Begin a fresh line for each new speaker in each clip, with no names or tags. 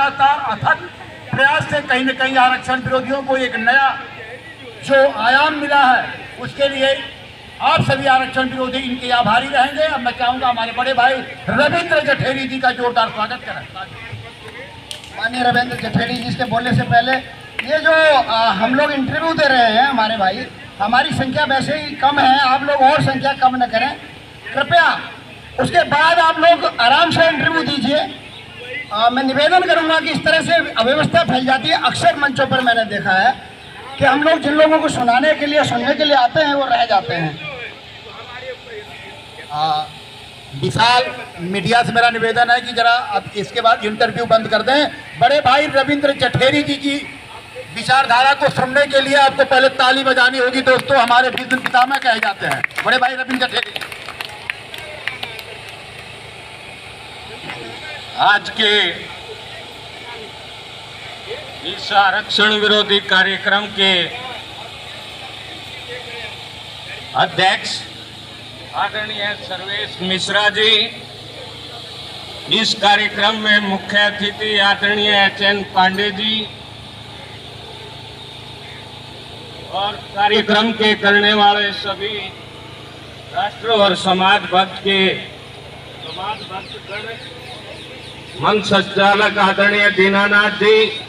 लगातार अथक प्रयास से कहीं न कहीं आरक्षण विरोधियों को एक नया जो आयाम मिला है, उसके लिए आप सभी आरक्षण विरोधी इनके आभारी रहेंगे। अब मैं चाहूंगा हमारे बड़े भाई रविंद्र जठेरी जी का जोरदार स्वागत करें।
माननीय रविंद्र जठेरी जी के बोलने से पहले ये जो हम लोग इंटरव्यू दे रहे हैं हमारे भाई, हमारी संख्या वैसे ही कम है, आप लोग और संख्या कम न करें कृपया। उसके बाद आप लोग आराम से इंटरव्यू दीजिए। मैं निवेदन करूंगा कि इस तरह से अव्यवस्था फैल जाती है। अक्सर मंचों पर मैंने देखा है कि हम लोग जिन लोगों को सुनने के लिए आते हैं वो रह जाते हैं।
विशाल मीडिया से मेरा निवेदन है कि जरा अब इसके बाद इंटरव्यू बंद कर दें। बड़े भाई रविंद्र जठेरी जी की विचारधारा को सुनने के लिए आपको पहले ताली बजानी होगी दोस्तों। हमारे विजन पितामह कहे जाते हैं बड़े भाई रविंद्र जठेरी।
आज के इस आरक्षण विरोधी कार्यक्रम के अध्यक्ष आदरणीय सर्वेश मिश्रा जी, इस कार्यक्रम में मुख्य अतिथि आदरणीय एच.एन. पांडे जी और कार्यक्रम के करने वाले सभी राष्ट्र और समाज भक्त के मंच संचालक आदरणीय दीनानाथ जी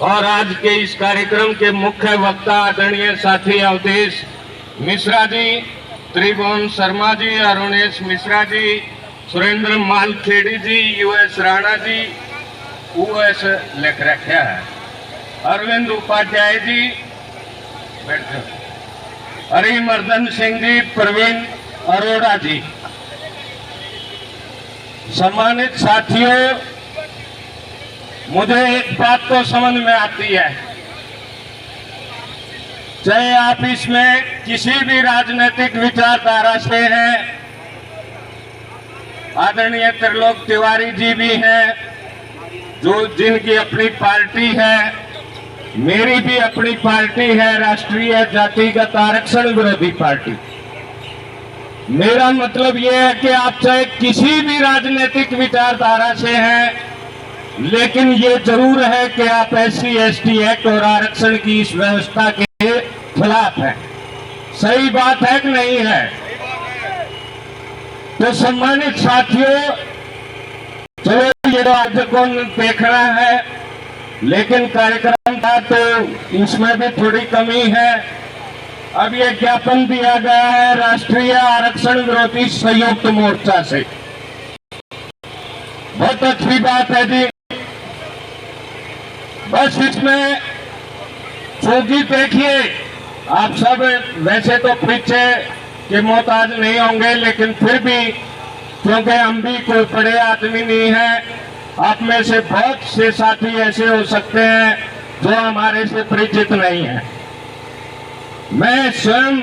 और आज के इस कार्यक्रम के मुख्य वक्ता आदरणीय साथी अवधेश मिश्रा जी, त्रिभुवन शर्मा जी, अरुणेश मिश्रा जी, सुरेंद्र मालखेड़ी जी, यूएस राणा जी, यूएस लिख रखा है, अरविंद उपाध्याय जी, बैठे, हरिमर्दन सिंह जी, प्रवीण अरोड़ा जी। सम्मानित साथियों, मुझे एक बात तो समझ में आती है, चाहे आप इसमें किसी भी राजनीतिक विचारधारा से हैं, आदरणीय त्रिलोक तिवारी जी भी हैं जो जिनकी अपनी पार्टी है, मेरी भी अपनी पार्टी है राष्ट्रीय जातिगत आरक्षण विरोधी पार्टी। मेरा मतलब यह है कि आप चाहे किसी भी राजनीतिक विचारधारा से हैं, लेकिन ये जरूर है कि आप SC/ST एक्ट और आरक्षण की इस व्यवस्था के खिलाफ है। सही बात है कि नहीं है? तो सम्मानित साथियों, चलो ये तो आज कौन देख रहा है, लेकिन कार्यक्रम था तो इसमें भी थोड़ी कमी है। अब ये ज्ञापन दिया गया है राष्ट्रीय आरक्षण विरोधी संयुक्त मोर्चा से। बहुत अच्छी बात है जी। बस इसमें चूंकि देखिए, आप सब वैसे तो पीछे के मोहताज नहीं होंगे, लेकिन फिर भी क्योंकि हम भी कोई बड़े आदमी नहीं है, आप में से बहुत से साथी ऐसे हो सकते हैं जो हमारे से परिचित नहीं है। मैं स्वयं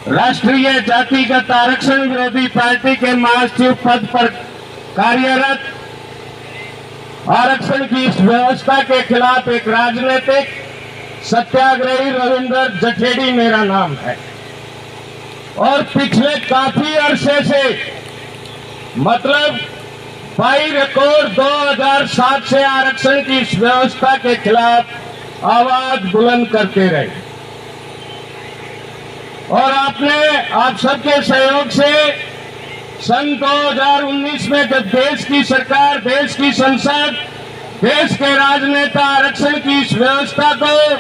राष्ट्रीय जातिगत आरक्षण विरोधी पार्टी के महासचिव पद पर कार्यरत, आरक्षण की इस व्यवस्था के खिलाफ एक राजनीतिक सत्याग्रही रविंद्र जठेरी मेरा नाम है। और पिछले काफी अरसे से, मतलब बाई रिकॉर्ड 2007 से आरक्षण की इस व्यवस्था के खिलाफ आवाज बुलंद करते रहे। और आप सबके सहयोग से सन 2019 में जब देश की सरकार, देश की संसद, देश के राजनेता आरक्षण की इस व्यवस्था को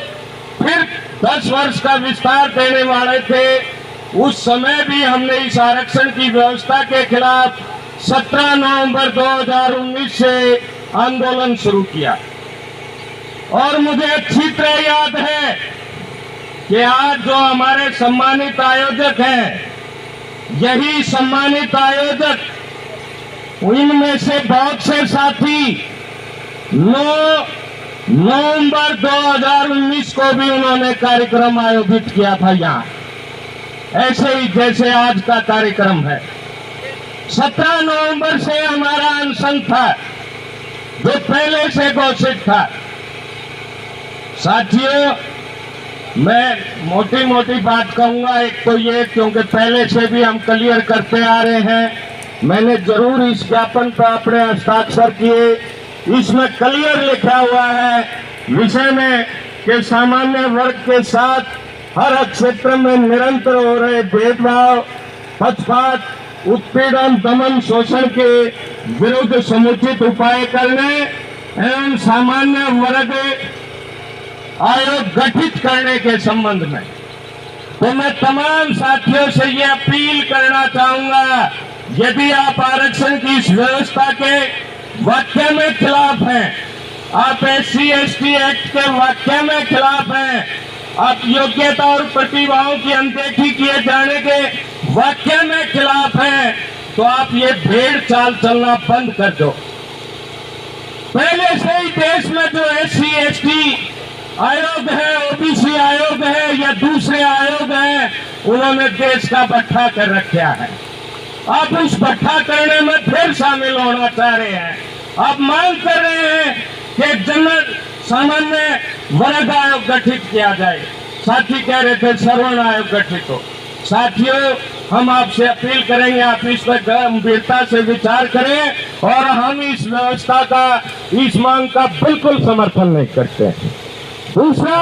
फिर 10 वर्ष का विस्तार देने वाले थे, उस समय भी हमने इस आरक्षण की व्यवस्था के खिलाफ 17 नवंबर 2019 से आंदोलन शुरू किया। और मुझे अच्छी तरह याद है कि आज जो हमारे सम्मानित आयोजक हैं, यही सम्मानित आयोजक, इनमें से बहुत से साथी 9 नवंबर 2019 को भी उन्होंने कार्यक्रम आयोजित किया था यहाँ, ऐसे ही जैसे आज का कार्यक्रम है। 17 नवंबर से हमारा अनशन था जो पहले से घोषित था। साथियों, मैं मोटी मोटी बात कहूंगा। एक तो ये, क्योंकि पहले से भी हम क्लियर करते आ रहे हैं, मैंने जरूर इस ज्ञापन पर अपने हस्ताक्षर किए इसमें क्लियर लिखा हुआ है विषय में कि सामान्य वर्ग के साथ हर क्षेत्र में निरंतर हो रहे भेदभाव, पक्षपात, उत्पीड़न, दमन, शोषण के विरुद्ध समुचित उपाय करने एवं सामान्य वर्ग आयोग गठित करने के संबंध में तो मैं तमाम साथियों से ये अपील करना चाहूंगा, यदि आप आरक्षण की इस व्यवस्था के वाक्य में खिलाफ हैं, आप SC/ST एक्ट के वाक्य में खिलाफ हैं, आप योग्यता और प्रतिभाओं की अनदेखी किए जाने के वाक्य में खिलाफ हैं, तो आप ये भेड़ चाल चलना बंद कर दो। पहले से ही देश में जो SC/ST आयोग है, OBC आयोग है या दूसरे आयोग हैं, उन्होंने देश का भट्ठा कर रखा है। आप उस भट्ठा करने में फिर शामिल होना चाह रहे हैं। आप मांग कर रहे हैं कि जनरल सामान्य वर्ग आयोग गठित किया जाए। साथी कह रहे थे सवर्ण आयोग गठित हो। साथियों, हम आपसे अपील करेंगे, आप इस पर गंभीरता से विचार करें और हम इस व्यवस्था का, इस मांग का बिल्कुल समर्थन नहीं करते हैं। दूसरा,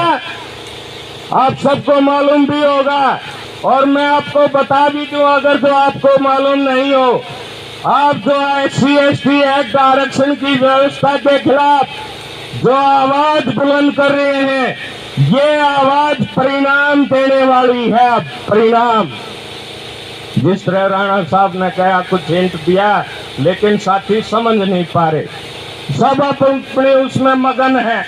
आप सबको मालूम भी होगा और मैं आपको बता भी दूं अगर जो आपको मालूम नहीं हो, आप जो SC/ST एक्ट आरक्षण की व्यवस्था के खिलाफ जो आवाज बुलंद कर रहे हैं, ये आवाज परिणाम देने वाली है। परिणाम, जिस तरह राणा साहब ने कहा, कुछ हिंट दिया, लेकिन साथी समझ नहीं पा रहे। सब अपने उसमें मगन है,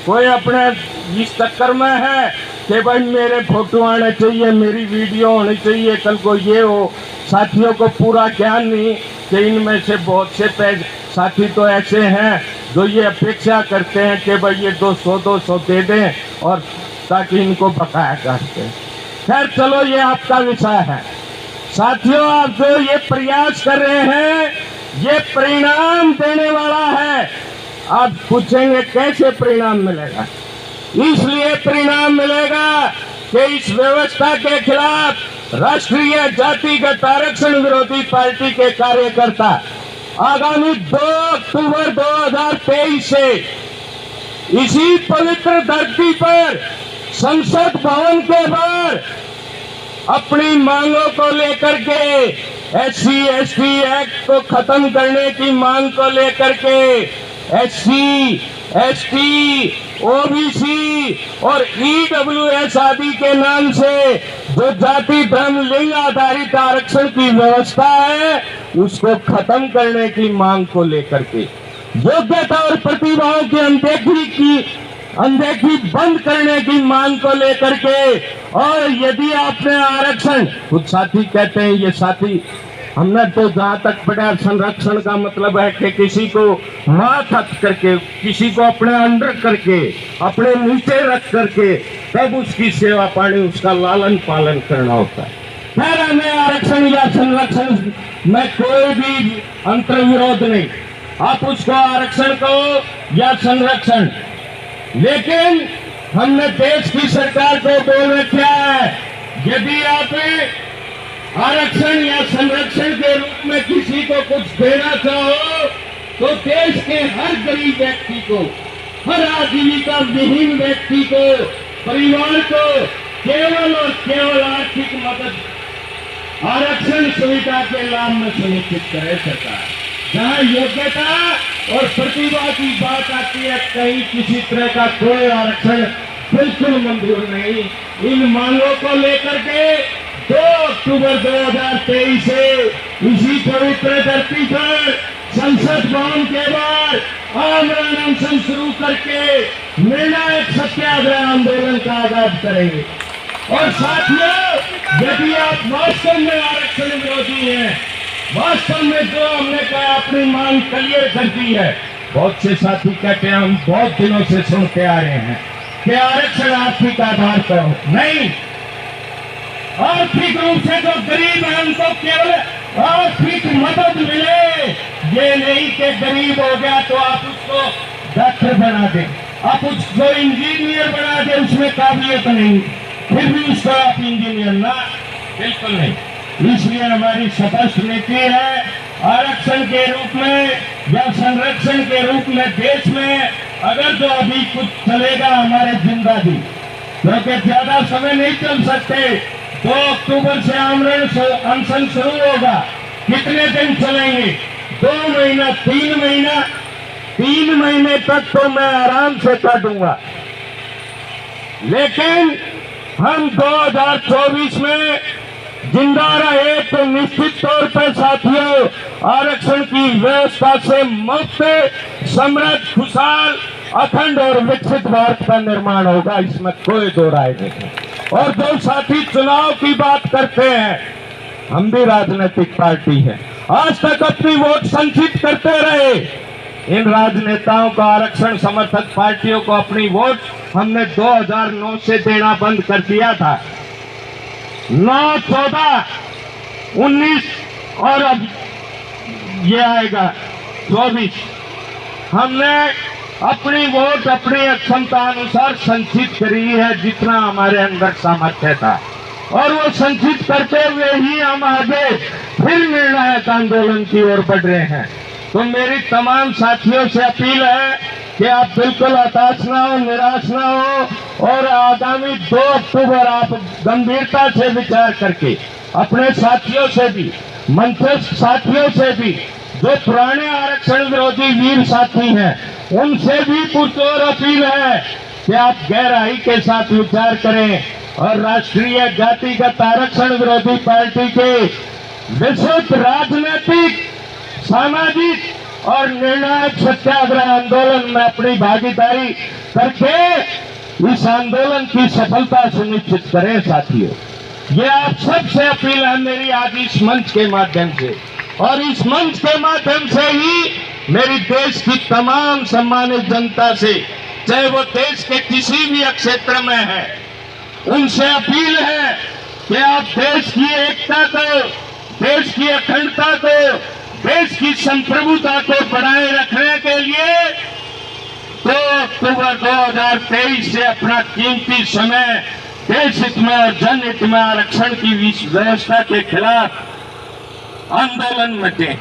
कोई अपने इस चक्कर में है कि भाई मेरे फोटो आने चाहिए, मेरी वीडियो होनी चाहिए, कल को ये हो। साथियों को पूरा ज्ञान नहीं कि इनमें से बहुत से साथी तो ऐसे हैं जो ये अपेक्षा करते हैं कि भाई ये 200 दे दें और ताकि इनको बकाया करते हैं। खैर चलो, ये आपका विषय है। साथियों, आप जो ये प्रयास कर रहे हैं, ये परिणाम देने वाला है। आप पूछेंगे कैसे परिणाम मिलेगा? इसलिए परिणाम मिलेगा कि इस व्यवस्था के खिलाफ राष्ट्रीय जातिगत आरक्षण विरोधी पार्टी के कार्यकर्ता आगामी 2 अक्टूबर 2023 से इसी पवित्र धरती पर संसद भवन के बाहर अपनी मांगों को लेकर के, SC/ST एक्ट को खत्म करने की मांग को लेकर के SC/ST, OBC और EWS आदि के नाम से जो जाति धर्म लिंग आधारित आरक्षण की व्यवस्था है, उसको खत्म करने की मांग को लेकर के, योग्यता और प्रतिभाओं की अनदेखी बंद करने की मांग को लेकर के। और यदि आपने आरक्षण, कुछ साथी कहते हैं, ये साथी हमने तो जहां तक पढ़ा, संरक्षण का मतलब है कि किसी को माथ हथ करके, किसी को अपने अंडर करके, अपने नीचे रख करके तब उसकी सेवा पानी, उसका लालन पालन करना होता है। खैर, हमें आरक्षण या संरक्षण में कोई भी अंतर विरोध नहीं, आप उसको आरक्षण कहो या संरक्षण, लेकिन हमने देश की सरकार को बोल रखा है, यदि आप आरक्षण या संरक्षण के रूप में किसी को कुछ देना चाहो तो देश के हर गरीब व्यक्ति को, हर आजीविका विहीन व्यक्ति को, परिवार को केवल और केवल आर्थिक मदद आरक्षण सुविधा के लाभ में सुनिश्चित करे सरकार। जहां योग्यता और प्रतिभा की बात आती है, कहीं किसी तरह का कोई आरक्षण बिल्कुल मंजूर नहीं। इन मांगों को लेकर के 2 अक्टूबर 2023 से इसी पवित्र धरती पर संसद भवन के बाहर आमरण अनशन शुरू करके निर्णायक सत्याग्रह आंदोलन का आगाज करेंगे। और साथियों, यदि आप वास्तव में आरक्षण विरोधी हैं, वास्तव में जो हमने कहा अपनी मांग क्लियर कर दी है, बहुत से साथी कहते हैं, हम बहुत दिनों से सुनते आ रहे हैं कि आरक्षण आर्थिक आधार पर हो। नहीं, आर्थिक रूप से जो गरीब है उनको केवल आर्थिक मदद मिले। ये नहीं कि गरीब हो गया तो आप उसको डॉक्टर बना दें, आप उसको इंजीनियर बना दें, उसमें काबिलियत नहीं, फिर भी उसको आप इंजीनियर ना, बिल्कुल नहीं। इसलिए हमारी स्पष्ट नीति है, आरक्षण के रूप में या संरक्षण के रूप में देश में अगर जो अभी कुछ चलेगा हमारे जिंदगी, क्योंकि ज्यादा समय नहीं चल सकते। 2 अक्टूबर से आमरण अनशन शुरू होगा। कितने दिन चलेंगे? 2 महीना, 3 महीना, 3 महीने तक तो मैं आराम से काटूंगा। लेकिन हम 2024 में जिंदा रहे तो निश्चित तौर पर साथियों आरक्षण की व्यवस्था से मुक्त, समृद्ध, खुशहाल, अखंड और विकसित भारत का निर्माण होगा, इसमें कोई दो राय नहीं। और जो साथी चुनाव की बात करते हैं, हम भी राजनीतिक पार्टी हैं, आज तक अपनी वोट संचित करते रहे। इन राजनेताओं को, आरक्षण समर्थक पार्टियों को अपनी वोट हमने 2009 से देना बंद कर दिया था। 9, 14, 19 और अब ये आएगा 24। हमने अपनी वोट अपनी क्षमता अनुसार संचित करी है, जितना हमारे अंदर सामर्थ्य था, और वो संचित करते हुए ही हम आगे फिर निर्णायक आंदोलन की ओर बढ़ रहे हैं। तो मेरी तमाम साथियों से अपील है कि आप बिल्कुल हताश ना हो, निराश ना हो, और आगामी 2 अक्टूबर आप गंभीरता से विचार करके अपने साथियों से भी, मंचस्थ साथियों से भी, जो पुराने आरक्षण विरोधी वीर साथी हैं, उनसे भी पुरजोर अपील है कि आप गहराई के साथ विचार करें और राष्ट्रीय जातिगत आरक्षण विरोधी पार्टी के विस्तृत राजनीतिक, सामाजिक और निर्णायक सत्याग्रह आंदोलन में अपनी भागीदारी करके इस आंदोलन की सफलता सुनिश्चित करें। साथियों, ये आप सबसे अपील है मेरी आज इस मंच के माध्यम से, और इस मंच के माध्यम से ही मेरी देश की तमाम सम्मानित जनता से, चाहे वो देश के किसी भी क्षेत्र में है, उनसे अपील है कि आप देश की एकता को, देश की अखंडता को, देश की संप्रभुता को बनाए रखने के लिए 2 अक्टूबर 2023 से अपना कीमती समय देश हित में और जनहित में आरक्षण की व्यवस्था के खिलाफ आंदोलन में दें।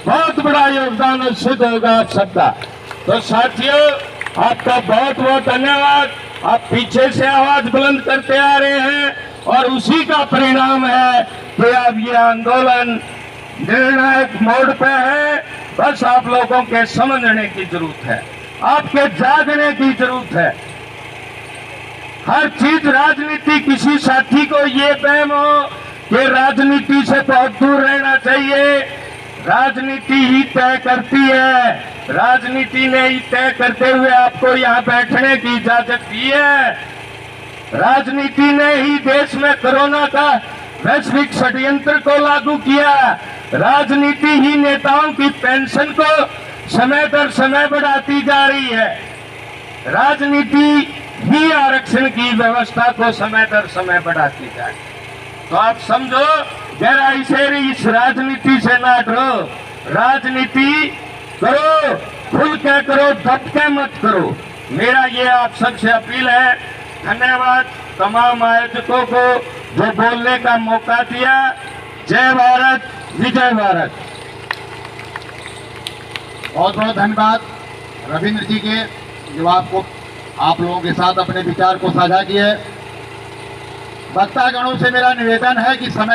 बहुत बड़ा योगदान सिद्ध होगा आप सबका। तो साथियों, आपका बहुत बहुत धन्यवाद। आप पीछे से आवाज बुलंद करते आ रहे हैं और उसी का परिणाम है कि अब ये आंदोलन निर्णायक मोड़ पे है। बस आप लोगों के समझने की जरूरत है, आपके जागने की जरूरत है। हर चीज राजनीति, किसी साथी को ये वहम हो कि राजनीति से बहुत दूर रहना चाहिए। राजनीति ही तय करती है, राजनीति ने ही तय करते हुए आपको यहाँ बैठने की इजाजत दी है। राजनीति ने ही देश में कोरोना का वैश्विक षड्यंत्र को लागू किया। राजनीति ही नेताओं की पेंशन को समय दर समय बढ़ाती जा रही है। राजनीति ही आरक्षण की व्यवस्था को समय दर समय बढ़ाती जा रही है। तो आप समझो, गहराई से इस राजनीति से ना डरो, राजनीति करो, खुल के करो, दब के मत करो। मेरा ये आप सबसे अपील है। धन्यवाद तमाम आयोजकों को जो बोलने का मौका दिया। जय भारत, विजय भारत।
बहुत बहुत धन्यवाद रविंद्र जी के, जो आप लोगों के साथ अपने विचार को साझा किए। वक्तागणों से मेरा निवेदन है कि समय